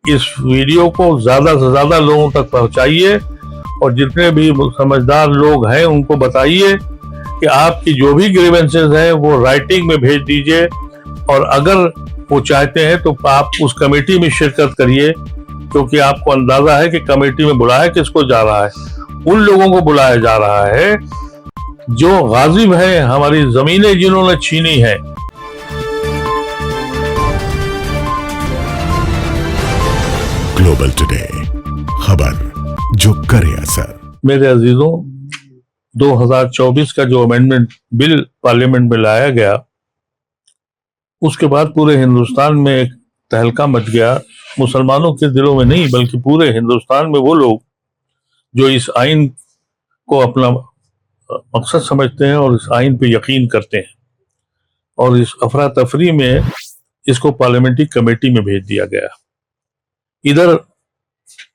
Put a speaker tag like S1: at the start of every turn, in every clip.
S1: इस वीडियो को ज्यादा से ज्यादा लोगों तक पहुंचाइए और जितने भी समझदार लोग हैं उनको बताइए कि आपकी जो भी ग्रीवेंसेस हैं वो राइटिंग में भेज दीजिए, और अगर वो चाहते हैं तो आप उस कमेटी में शिरकत करिए, क्योंकि आपको अंदाजा है कि कमेटी में बुलाया किसको जा रहा है। उन लोगों को बुलाया जा रहा है जो गाजिब हैं, हमारी जमीनें जिन्होंने छीनी है।
S2: ग्लोबल टुडे, खबर जो करे असर।
S1: मेरे अजीजों, 2024 का जो अमेंडमेंट बिल पार्लियामेंट में लाया गया, उसके बाद पूरे हिंदुस्तान में एक तहलका मच गया। मुसलमानों के दिलों में नहीं बल्कि पूरे हिंदुस्तान में वो लोग जो इस आइन को अपना मकसद समझते हैं और इस आइन पे यकीन करते हैं, और इस अफरा तफरी में इसको पार्लियामेंट्री कमेटी में भेज दिया गया। इधर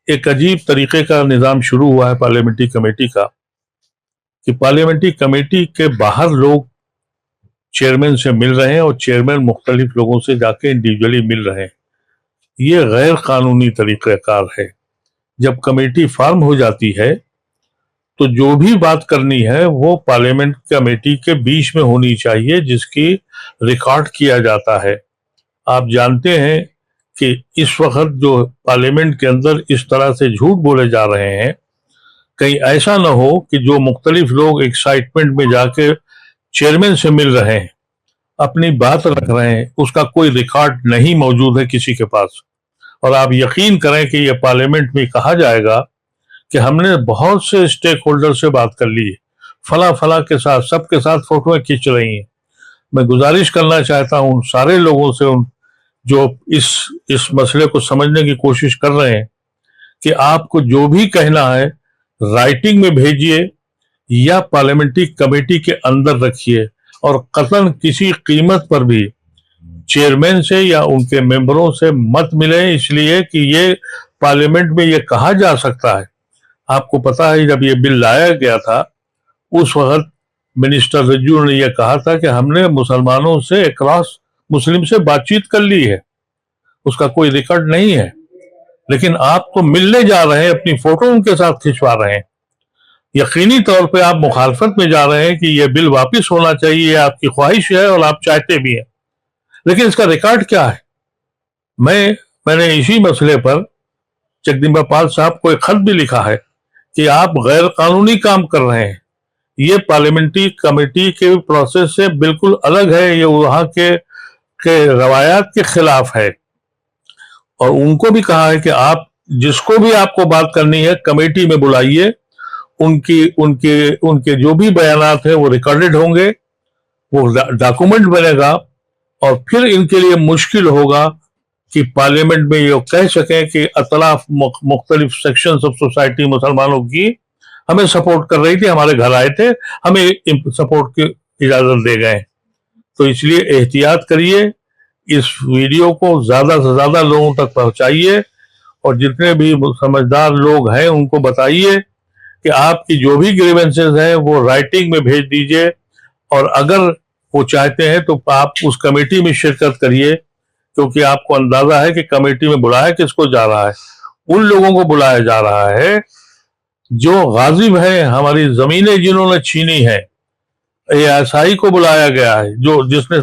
S1: एक अजीब तरीके का निज़ाम शुरू हुआ है पार्लियामेंट्री कमेटी का, कि पार्लियामेंट्री कमेटी के बाहर लोग चेयरमैन से मिल रहे हैं और चेयरमैन मुख्तलिफ लोगों से जाके इंडिविजुअली मिल रहे हैं। ये गैर कानूनी तरीक़ाकार है। जब कमेटी फॉर्म हो जाती है तो जो भी बात करनी है वो पार्लियामेंट कमेटी के बीच में होनी चाहिए, जिसकी रिकॉर्ड किया जाता है। आप जानते हैं कि इस वक्त जो पार्लियामेंट के अंदर इस तरह से झूठ बोले जा रहे हैं, कहीं ऐसा ना हो कि जो मुख्तलिफ लोग एक्साइटमेंट में जाके चेयरमैन से मिल रहे हैं, अपनी बात रख रहे हैं, उसका कोई रिकॉर्ड नहीं मौजूद है किसी के पास। और आप यकीन करें कि ये पार्लियामेंट में कहा जाएगा कि हमने बहुत से स्टेक होल्डर से बात कर ली है, फला फला के साथ, सबके साथ फोटो खींच रही हैं। मैं गुजारिश करना चाहता हूं उन सारे लोगों से जो इस मसले को समझने की कोशिश कर रहे हैं कि आपको जो भी कहना है राइटिंग में भेजिए या पार्लियामेंट्री कमेटी के अंदर रखिए, और कतन किसी कीमत पर भी चेयरमैन से या उनके मेंबरों से मत मिले, इसलिए कि ये पार्लियामेंट में ये कहा जा सकता है। आपको पता है जब ये बिल लाया गया था उस वक्त मिनिस्टर रज्जू ने यह कहा था कि हमने मुसलमानों से अक्रॉस मुस्लिम से बातचीत कर ली है, उसका कोई रिकॉर्ड नहीं है। लेकिन आप तो मिलने जा रहे हैं, अपनी फोटो उनके साथ खिंचवा रहे हैं। यकीनी तौर पे आप मुखालफत में जा रहे हैं कि यह बिल वापस होना चाहिए, आपकी ख्वाहिश है और आप चाहते भी हैं, लेकिन इसका रिकॉर्ड क्या है? मैंने इसी मसले पर जगदम्बा पाल साहब को एक खत भी लिखा है कि आप गैर कानूनी काम कर रहे हैं। ये पार्लियामेंट्री कमेटी के प्रोसेस से बिल्कुल अलग है, ये वहां के रवायात के खिलाफ है। और उनको भी कहा है कि आप जिसको भी आपको बात करनी है कमेटी में बुलाइए, उनके जो भी बयानात है वो रिकॉर्डेड होंगे, वो डॉक्यूमेंट बनेगा, और फिर इनके लिए मुश्किल होगा कि पार्लियामेंट में ये कह सकें कि अतलाफ मुख्तलिफ सेक्शंस ऑफ सोसाइटी मुसलमानों की हमें सपोर्ट कर रही थी, हमारे घर आए थे, हमें सपोर्ट की इजाजत दे गए। तो इसलिए एहतियात करिए, इस वीडियो को ज्यादा से ज्यादा लोगों तक पहुंचाइए, और जितने भी समझदार लोग हैं उनको बताइए कि आपकी जो भी ग्रीवेंसेस हैं वो राइटिंग में भेज दीजिए, और अगर वो चाहते हैं तो आप उस कमेटी में शिरकत करिए, क्योंकि आपको अंदाजा है कि कमेटी में बुलाया किसको जा रहा है। उन लोगों को बुलाया जा रहा है जो गाजिब हैं, हमारी जमीनें जिन्होंने छीनी है। ASI को बुलाया गया है जिसने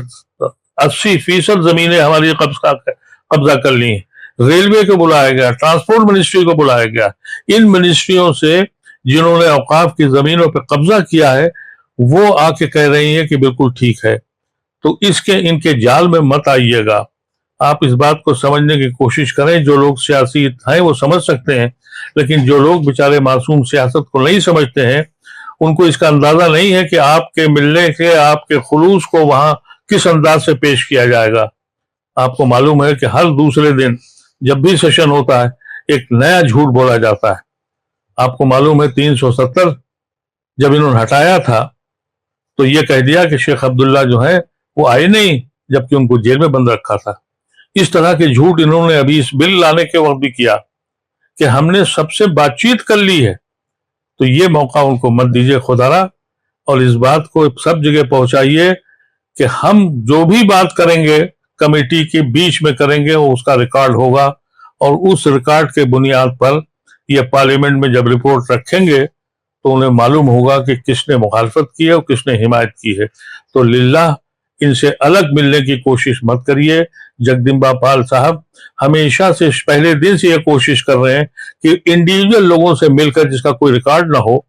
S1: 80% जमीनें हमारी कब्जा कर ली हैं। रेलवे को बुलाया गया, ट्रांसपोर्ट मिनिस्ट्री को बुलाया गया। इन मिनिस्ट्रियों से जिन्होंने औकाफ की जमीनों पर कब्जा किया है वो आके कह रही हैं कि बिल्कुल ठीक है। तो इनके जाल में मत आइएगा। आप इस बात को समझने की कोशिश करें। जो लोग सियासी हैं वो समझ सकते हैं, लेकिन जो लोग बेचारे मासूम सियासत को नहीं समझते हैं, उनको इसका अंदाजा नहीं है कि आपके मिलने के, आपके खुलूस को वहां किस अंदाज से पेश किया जाएगा। आपको मालूम है कि हर दूसरे दिन जब भी सेशन होता है एक नया झूठ बोला जाता है। आपको मालूम है 370 जब इन्होंने हटाया था तो ये कह दिया कि शेख अब्दुल्ला जो है वो आए नहीं, जबकि उनको जेल में बंद रखा था। इस तरह के झूठ इन्होंने अभी इस बिल लाने के वक्त भी किया कि हमने सबसे बातचीत कर ली है। तो ये मौका उनको मत दीजिए खुदारा, और इस बात को सब जगह पहुंचाइए कि हम जो भी बात करेंगे कमेटी के बीच में करेंगे, वो उसका रिकॉर्ड होगा, और उस रिकॉर्ड के बुनियाद पर ये पार्लियामेंट में जब रिपोर्ट रखेंगे तो उन्हें मालूम होगा कि किसने मुखालफत की है और किसने हिमायत की है। तो लिल्लाह इनसे अलग मिलने की कोशिश मत करिए। जगदम्बा पाल साहब हमेशा से पहले दिन से ये कोशिश कर रहे हैं कि इंडिविजुअल लोगों से मिलकर, जिसका कोई रिकॉर्ड ना हो,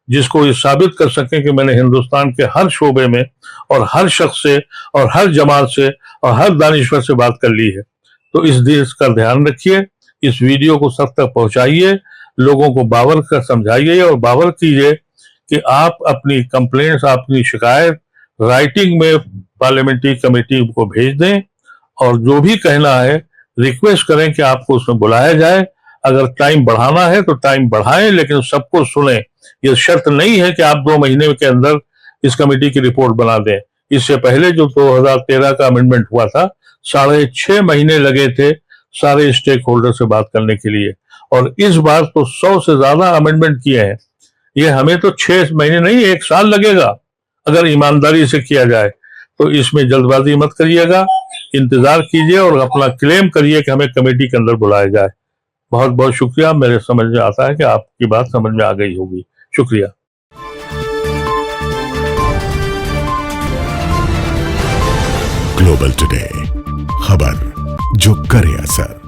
S1: जिसको ये साबित कर सकें कि मैंने हिंदुस्तान के हर शोबे में और हर शख्स से और हर जमात से और हर दानिश्वर से बात कर ली है। तो इस देश का ध्यान रखिए, इस वीडियो को सब तक पहुंचाइए, लोगों को बावर कर समझाइए और बावर कीजिए कि आप अपनी कंप्लेंट्स, अपनी शिकायत राइटिंग में पार्लियामेंट्री कमेटी को भेज दें और जो भी कहना है रिक्वेस्ट करें कि आपको उसमें बुलाया जाए। अगर टाइम बढ़ाना है तो टाइम बढ़ाएं, लेकिन सबको सुने। ये शर्त नहीं है कि आप 2 महीने के अंदर इस कमेटी की रिपोर्ट बना दें। इससे पहले जो 2013 का अमेंडमेंट हुआ था, 6.5 महीने लगे थे सारे स्टेक होल्डर से बात करने के लिए, और इस बार तो 100 से ज्यादा अमेंडमेंट किए हैं। ये हमें तो 6 महीने नहीं 1 साल लगेगा अगर ईमानदारी से किया जाए। तो इसमें जल्दबाजी मत करिएगा, इंतजार कीजिए और अपना क्लेम करिए कि हमें कमेटी के अंदर बुलाया जाए। बहुत बहुत शुक्रिया। मेरे समझ में आता है कि आपकी बात समझ में आ गई होगी। शुक्रिया।
S2: ग्लोबल टुडे, खबर जो करे असर।